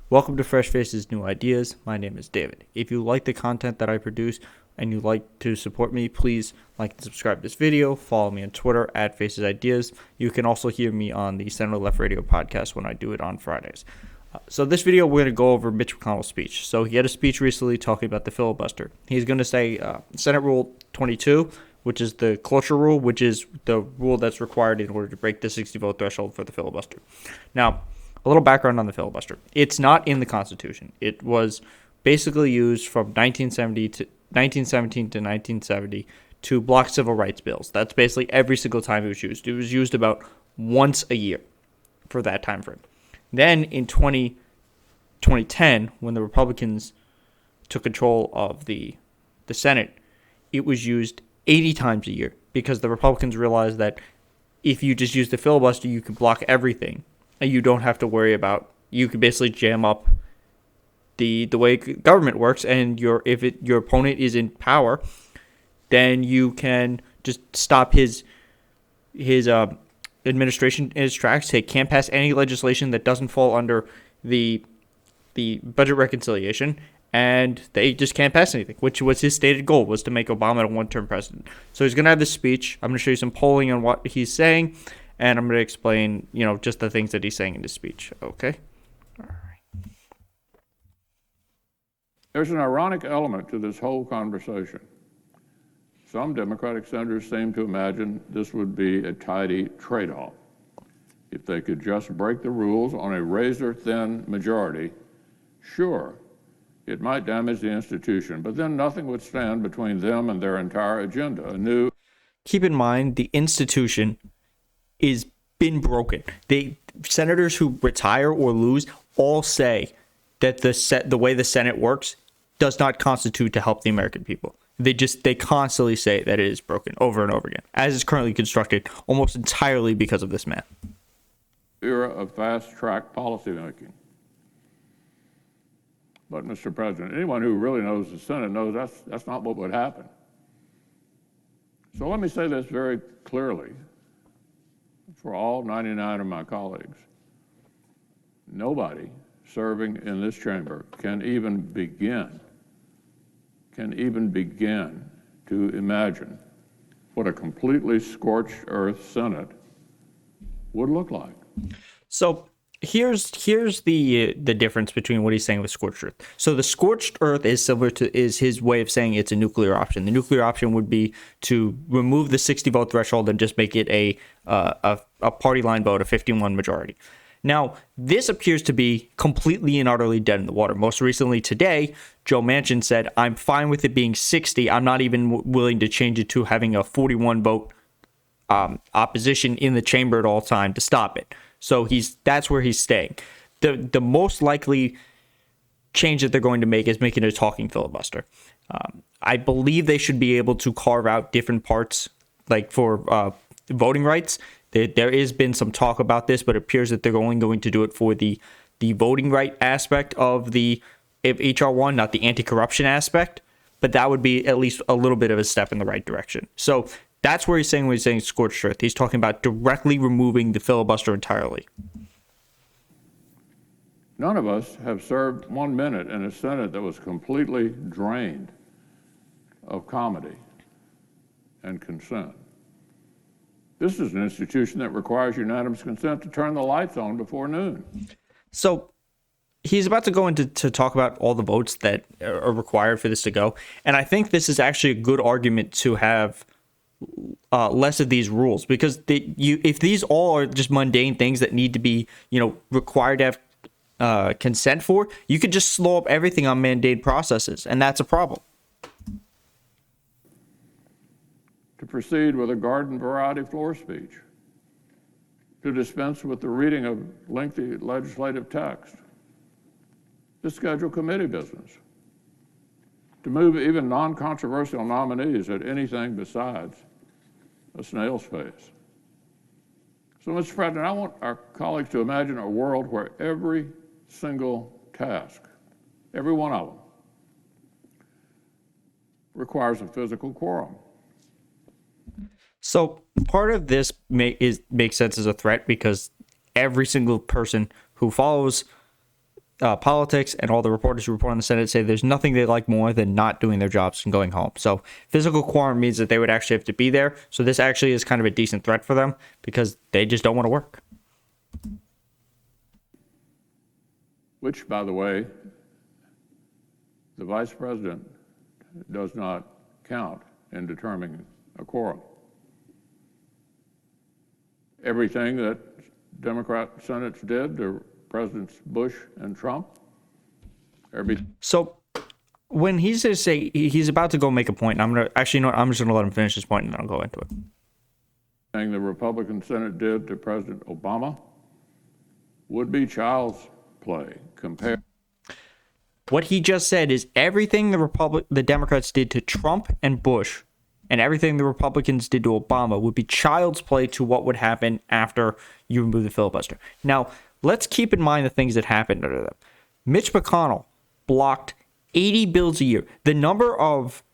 Welcome to Fresh Faces New Ideas. My name is David. If you like the content that I produce and you'd like to support me, please like and subscribe to this video. Follow me on Twitter at Faces Ideas. You can also hear me on the Center Left Radio podcast when I do it on Fridays. So this video, we're going to go over Mitch McConnell's speech. So he had a speech recently talking about the filibuster. He's going to say Senate Rule 22, which is the cloture rule, which is the rule that's required in order to break the 60-vote threshold for the filibuster. Now, a little background on the filibuster. It's not in the Constitution. It was basically used from 1917 to 1970 to block civil rights bills. That's basically every single time it was used. It was used about once a year for that time frame. Then in 2010, when the Republicans took control of the Senate, it was used 80 times a year because the Republicans realized that if you just use the filibuster, you can block everything. And you don't have to worry about, you can basically jam up the way government works, and your opponent is in power, then you can just stop his administration in its tracks. He can't pass any legislation that doesn't fall under the budget reconciliation, and they just can't pass anything, which was his stated goal, was to make Obama a one-term president. So he's going to have this speech. I'm going to show you some polling on what he's saying, and I'm going to explain, just the things that he's saying in his speech. Okay? All right. There's an ironic element to this whole conversation. Some Democratic senators seem to imagine this would be a tidy trade-off. If they could just break the rules on a razor-thin majority, sure, it might damage the institution, but then nothing would stand between them and their entire agenda. Keep in mind, the institution is been broken. Senators who retire or lose all say that the way the Senate works does not constitute to help the American people. They constantly say that it is broken over and over again, as is currently constructed, almost entirely because of this man. Era of fast-track policymaking. But, Mr. President, anyone who really knows the Senate knows that's not what would happen. So let me say this very clearly for all 99 of my colleagues. Nobody serving in this chamber can even begin to imagine what a completely scorched earth Senate would look like. So here's the difference between what he's saying with scorched earth. So the scorched earth is his way of saying it's a nuclear option. The nuclear option would be to remove the 60-vote threshold and just make it a party line vote, a 51 majority. Now, this appears to be completely and utterly dead in the water. Most recently today, Joe Manchin said, I'm fine with it being 60. I'm not even willing to change it to having a 41-vote opposition in the chamber at all time to stop it. So that's where he's staying. The most likely change that they're going to make is making it a talking filibuster. I believe they should be able to carve out different parts, like for voting rights. There has been some talk about this, but it appears that they're only going to do it for the voting right aspect of H.R. 1, not the anti-corruption aspect. But that would be at least a little bit of a step in the right direction. So that's where he's saying when he's saying scorched earth. He's talking about directly removing the filibuster entirely. None of us have served 1 minute in a Senate that was completely drained of comedy and consent. This is an institution that requires unanimous consent to turn the lights on before noon. So he's about to go into talk about all the votes that are required for this to go. And I think this is actually a good argument to have less of these rules, because if these all are just mundane things that need to be, required to have consent for, you could just slow up everything on mandated processes, and that's a problem. To proceed with a garden variety floor speech, to dispense with the reading of lengthy legislative text, to schedule committee business, to move even non-controversial nominees at anything besides a snail's pace. So, Mr. President, I want our colleagues to imagine a world where every single task, every one of them, requires a physical quorum. So part of this makes sense as a threat, because every single person who follows politics, and all the reporters who report on the Senate say there's nothing they like more than not doing their jobs and going home. So physical quorum means that they would actually have to be there. So this actually is kind of a decent threat for them because they just don't want to work. Which, by the way, the vice president does not count in determining a quorum. Everything that Democrat senates did, the Presidents Bush and Trump, So when he's going to say he's about to go make a point, and I'm going to actually, no, I'm just going to let him finish his point and then I'll go into it. Thing the Republican Senate did to President Obama would be child's play compared. What he just said is everything the Democrats did to Trump and Bush and everything the Republicans did to Obama would be child's play to what would happen after you remove the filibuster. Now, let's keep in mind the things that happened under them. Mitch McConnell blocked 80 bills a year. The number of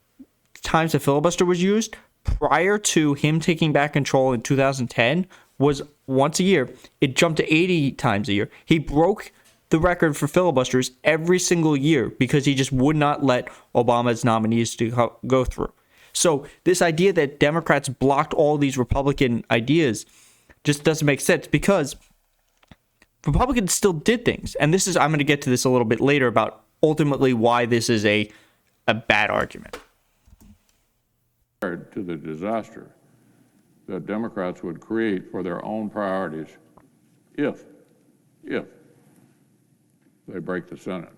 times the filibuster was used prior to him taking back control in 2010 was once a year. It jumped to 80 times a year. He broke the record for filibusters every single year because he just would not let Obama's nominees to go through. So this idea that Democrats blocked all these Republican ideas just doesn't make sense because Republicans still did things. And this is, I'm going to get to this a little bit later about ultimately why this is a bad argument. To the disaster that Democrats would create for their own priorities if they break the Senate.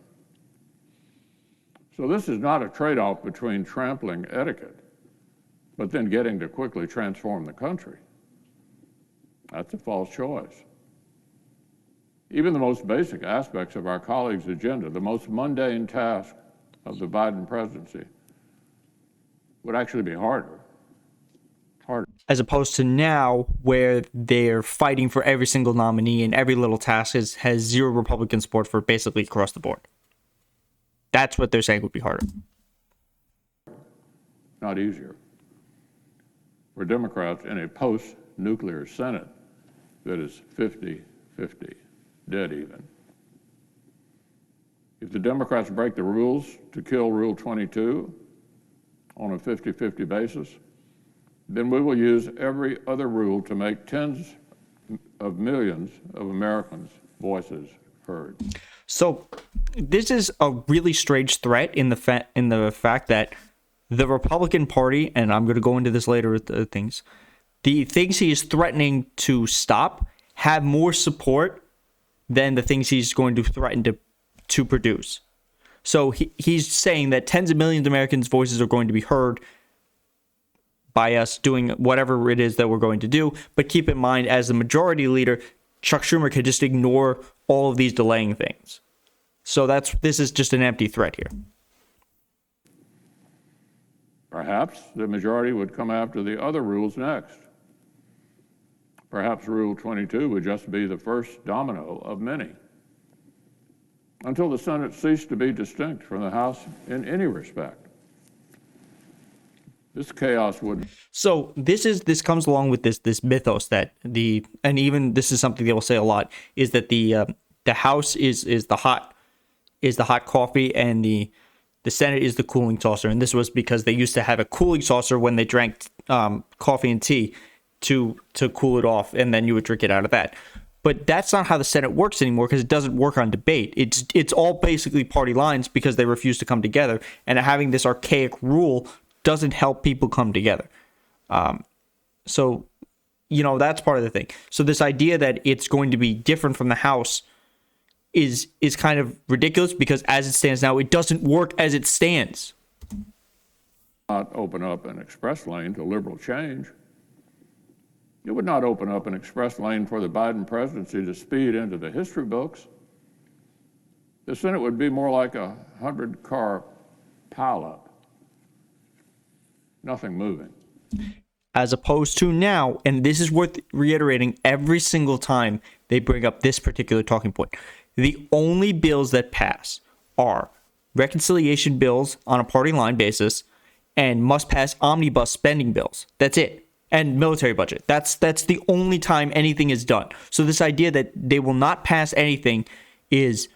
So this is not a trade-off between trampling etiquette, but then getting to quickly transform the country. That's a false choice. Even the most basic aspects of our colleagues' agenda, the most mundane task of the Biden presidency, would actually be harder. As opposed to now, where they're fighting for every single nominee and every little task has zero Republican support for basically across the board. That's what they're saying would be harder. Not easier. For Democrats in a post-nuclear Senate that is 50-50, dead even. If the Democrats break the rules to kill Rule 22 on a 50-50 basis, then we will use every other rule to make tens of millions of Americans' voices heard. So this is a really strange threat in the fact that the Republican Party, and I'm going to go into this later with the things he is threatening to stop have more support than the things he's going to threaten to produce. So he's saying that tens of millions of Americans' voices are going to be heard by us doing whatever it is that we're going to do. But keep in mind, as the majority leader, Chuck Schumer could just ignore all of these delaying things. So this is just an empty threat here. Perhaps the majority would come after the other rules next. Perhaps Rule 22 would just be the first domino of many, until the Senate ceased to be distinct from the House in any respect. This chaos would. So this comes along with this mythos that and even this is something they will say a lot, is that the House is the hot coffee and the Senate is the cooling saucer. And this was because they used to have a cooling saucer when they drank coffee and tea to cool it off, and then you would drink it out of that. But that's not how the Senate works anymore, because it doesn't work on debate. It's all basically party lines because they refuse to come together, and having this archaic rule doesn't help people come together. So, that's part of the thing. So this idea that it's going to be different from the House is kind of ridiculous, because as it stands now, it doesn't work as it stands. Not open up an express lane to liberal change. It would not open up an express lane for the Biden presidency to speed into the history books. The Senate would be more like a 100-car pileup. Nothing moving. As opposed to now, and this is worth reiterating every single time they bring up this particular talking point, the only bills that pass are reconciliation bills on a party line basis and must pass omnibus spending bills. That's it. And military budget. That's the only time anything is done. So this idea that they will not pass anything is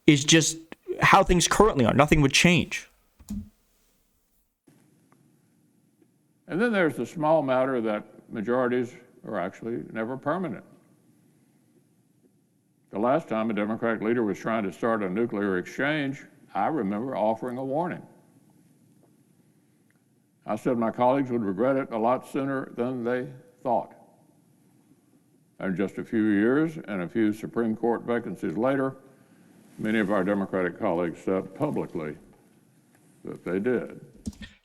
is just how things currently are. Nothing would change. And then there's the small matter that majorities are actually never permanent. The last time a Democratic leader was trying to start a nuclear exchange, I remember offering a warning. I said my colleagues would regret it a lot sooner than they thought. And just a few years and a few Supreme Court vacancies later, many of our Democratic colleagues said publicly that they did.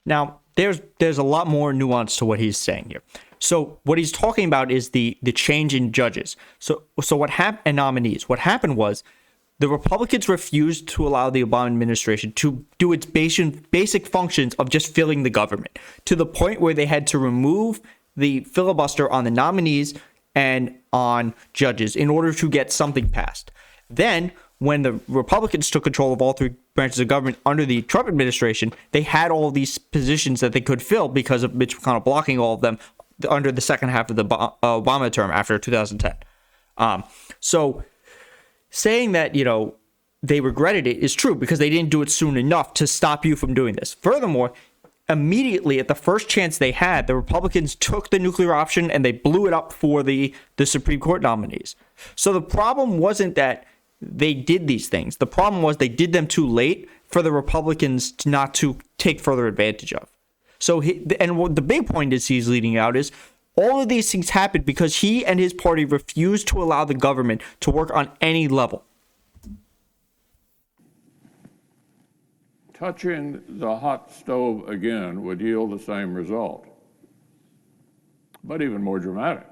Now, there's a lot more nuance to what he's saying here. So what he's talking about is the change in judges. So what happened, and nominees. What happened was the Republicans refused to allow the Obama administration to do its basic functions of just filling the government, to the point where they had to remove the filibuster on the nominees and on judges in order to get something passed. Then, when the Republicans took control of all three branches of government under the Trump administration, they had all these positions that they could fill because of Mitch McConnell blocking all of them under the second half of the Obama term after 2010. So saying that, they regretted it is true because they didn't do it soon enough to stop you from doing this. Furthermore, immediately at the first chance they had, the Republicans took the nuclear option and they blew it up for the Supreme Court nominees. So the problem wasn't that they did these things. The problem was they did them too late for the Republicans not to take further advantage of. So, and the big point is he's leading out is all of these things happened because he and his party refused to allow the government to work on any level. Touching the hot stove again would yield the same result, but even more dramatic.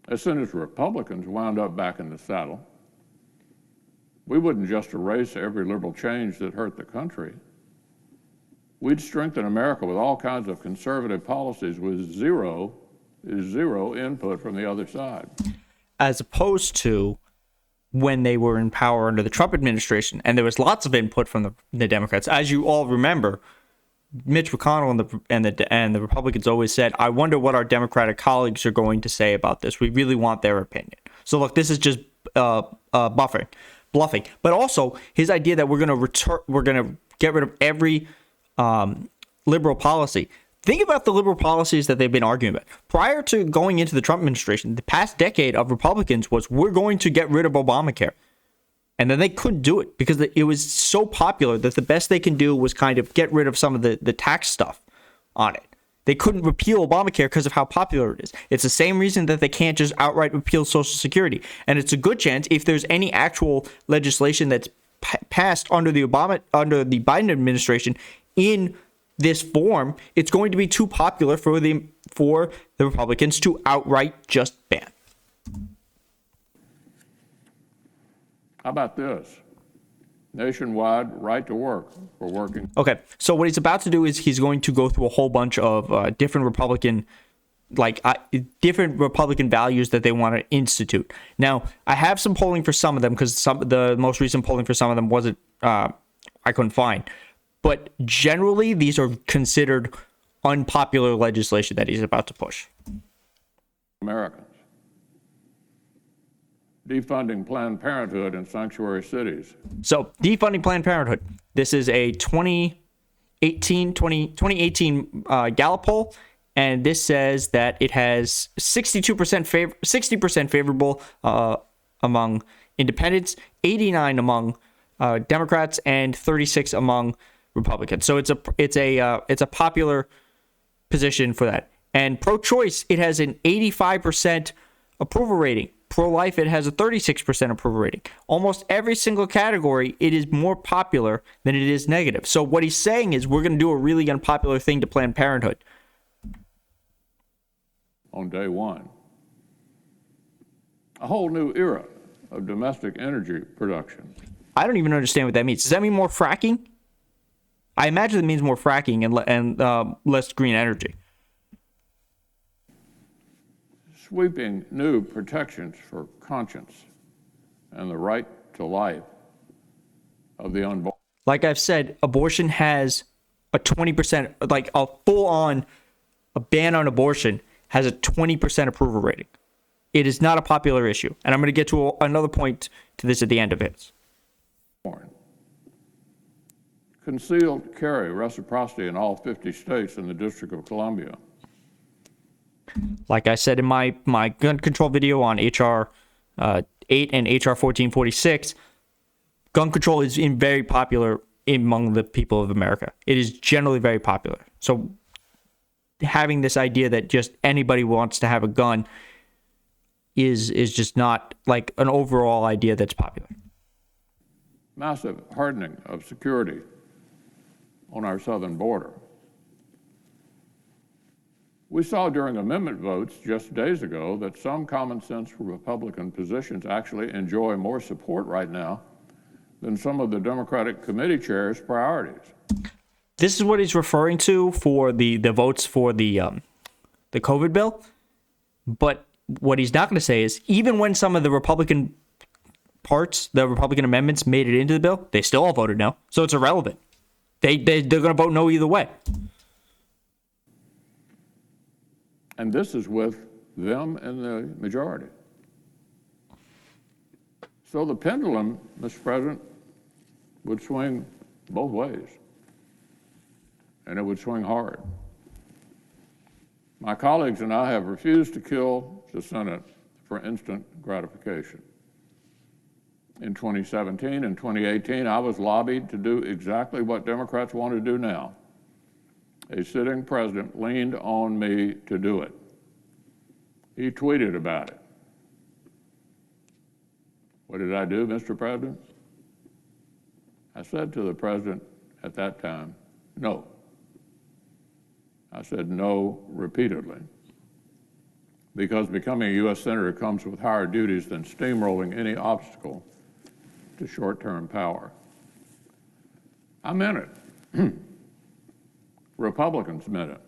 As soon as Republicans wound up back in the saddle, we wouldn't just erase every liberal change that hurt the country. We'd strengthen America with all kinds of conservative policies with zero input from the other side. As opposed to when they were in power under the Trump administration, and there was lots of input from the Democrats. As you all remember, Mitch McConnell and the Republicans always said, "I wonder what our Democratic colleagues are going to say about this. We really want their opinion." So look, this is just bluffing. But also his idea that we're going to get rid of every liberal policy. Think about the liberal policies that they've been arguing about. Prior to going into the Trump administration, the past decade of Republicans was, we're going to get rid of Obamacare. And then they couldn't do it because it was so popular that the best they can do was kind of get rid of some of the tax stuff on it. They couldn't repeal Obamacare because of how popular it is. It's the same reason that they can't just outright repeal Social Security. And it's a good chance if there's any actual legislation that's passed under the Biden administration in this form, it's going to be too popular for the Republicans to outright just ban. How about this? Nationwide right to work for working. Okay, so what he's about to do is he's going to go through a whole bunch of different Republican values that they want to institute. Now, I have some polling for some of them because the most recent polling for some of them wasn't I couldn't find. But generally, these are considered unpopular legislation that he's about to push. Americans. Defunding Planned Parenthood in sanctuary cities. So, defunding Planned Parenthood. This is a 2018 Gallup poll, and this says that it has 60% favorable among independents, 89 among Democrats, and 36 among Republicans. So it's a popular position for that. And pro-choice, it has an 85% approval rating. Pro-life, it has a 36% approval rating. Almost every single category, it is more popular than it is negative. So what he's saying is we're going to do a really unpopular thing to Planned Parenthood. On day one. A whole new era of domestic energy production. I don't even understand what that means. Does that mean more fracking? I imagine it means more fracking and less green energy. Sweeping new protections for conscience and the right to life of the unborn. Like I've said, abortion has a 20%, like a full-on ban on abortion has a 20% approval rating. It is not a popular issue. And I'm going to get to another point to this at the end of it. Concealed carry reciprocity in all 50 states and the District of Columbia. Like I said in my gun control video on HR 8 and HR 1446, gun control is very popular among the people of America. It is generally very popular. So having this idea that just anybody wants to have a gun is just not like an overall idea that's popular. Massive hardening of security on our southern border. We saw during amendment votes just days ago that some common sense Republican positions actually enjoy more support right now than some of the Democratic committee chairs' priorities. This is what he's referring to for the votes for the COVID bill. But what he's not going to say is even when some of the Republican parts, the Republican amendments made it into the bill, they still all voted no. So it's irrelevant. They're going to vote no either way. And this is with them in the majority. So the pendulum, Mr. President, would swing both ways. And it would swing hard. My colleagues and I have refused to kill the Senate for instant gratification. In 2017 and 2018, I was lobbied to do exactly what Democrats want to do now. A sitting president leaned on me to do it. He tweeted about it. What did I do, Mr. President? I said to the president at that time, no. I said no repeatedly, because becoming a U.S. Senator comes with higher duties than steamrolling any obstacle to short-term power. I meant it. Republicans meant it.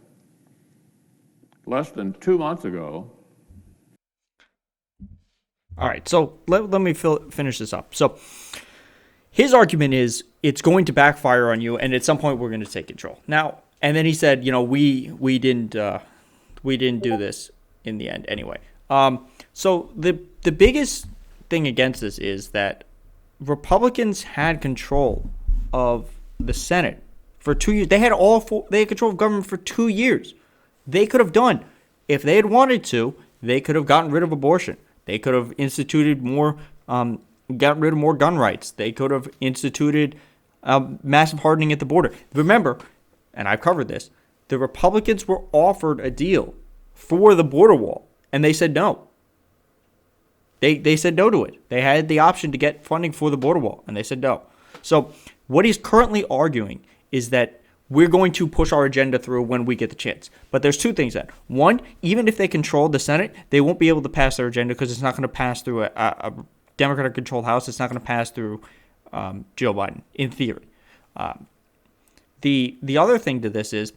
Less than 2 months ago. All right, so let me finish this up. So his argument is it's going to backfire on you, and at some point we're going to take control. Now, and then he said, you know, we didn't do this in the end anyway. So the biggest thing against this is that Republicans had control of the Senate for 2 years. They had control of government for 2 years. They could have done, if they had wanted to, they could have gotten rid of abortion. They could have instituted more, gotten rid of more gun rights. They could have instituted massive hardening at the border. Remember, and I've covered this, the Republicans were offered a deal for the border wall, and they said no. They said no to it. They had the option to get funding for the border wall, and they said no. So what he's currently arguing is that we're going to push our agenda through when we get the chance. But there's two things then. One, even if they control the Senate, they won't be able to pass their agenda because it's not going to pass through a Democratic-controlled House. It's not going to pass through Joe Biden, in theory. The other thing to this is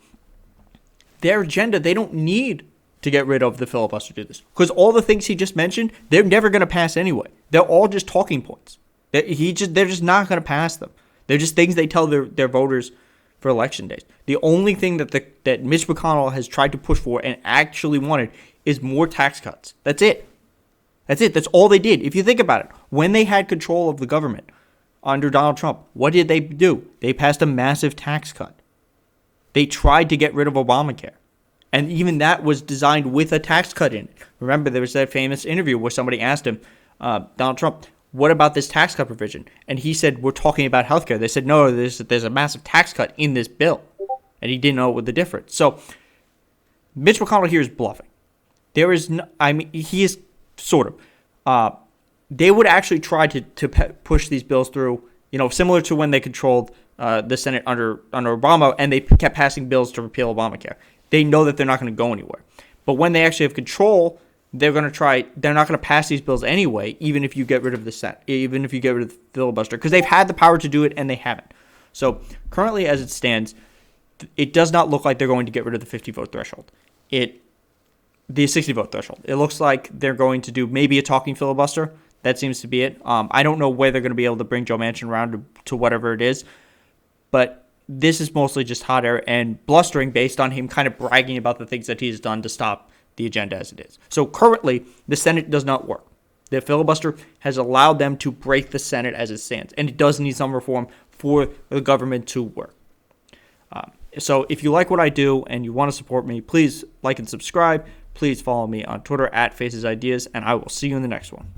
their agenda, they don't need to get rid of the filibuster to do this. Because all the things he just mentioned, they're never going to pass anyway. They're all just talking points. They're just not going to pass them. They're just things they tell their voters for election days. The only thing that Mitch McConnell has tried to push for and actually wanted is more tax cuts. That's it. That's all they did. If you think about it, when they had control of the government under Donald Trump, what did they do? They passed a massive tax cut. They tried to get rid of Obamacare. And even that was designed with a tax cut in it. Remember, there was that famous interview where somebody asked him, Donald Trump, what about this tax cut provision? And he said, we're talking about healthcare. They said, no, there's a massive tax cut in this bill. And he didn't know what the difference. So Mitch McConnell here is bluffing. There is no, I mean, he is sort of. They would actually try to push these bills through, you know, similar to when they controlled the Senate under Obama, and they kept passing bills to repeal Obamacare. They know that they're not going to go anywhere. But when they actually have control, they're not going to pass these bills anyway, even if you get rid of the Senate, even if you get rid of the filibuster, because they've had the power to do it and they haven't. So currently, as it stands, it does not look like they're going to get rid of the 50-vote threshold. The 60-vote threshold. It looks like they're going to do maybe a talking filibuster. That seems to be it. I don't know where they're going to be able to bring Joe Manchin around to whatever it is, but this is mostly just hot air and blustering based on him kind of bragging about the things that he's done to stop the agenda as it is. So currently, the Senate does not work. The filibuster has allowed them to break the Senate as it stands, and it does need some reform for the government to work. So if you like what I do and you want to support me, please like and subscribe. Please follow me on Twitter @FacesIdeas, and I will see you in the next one.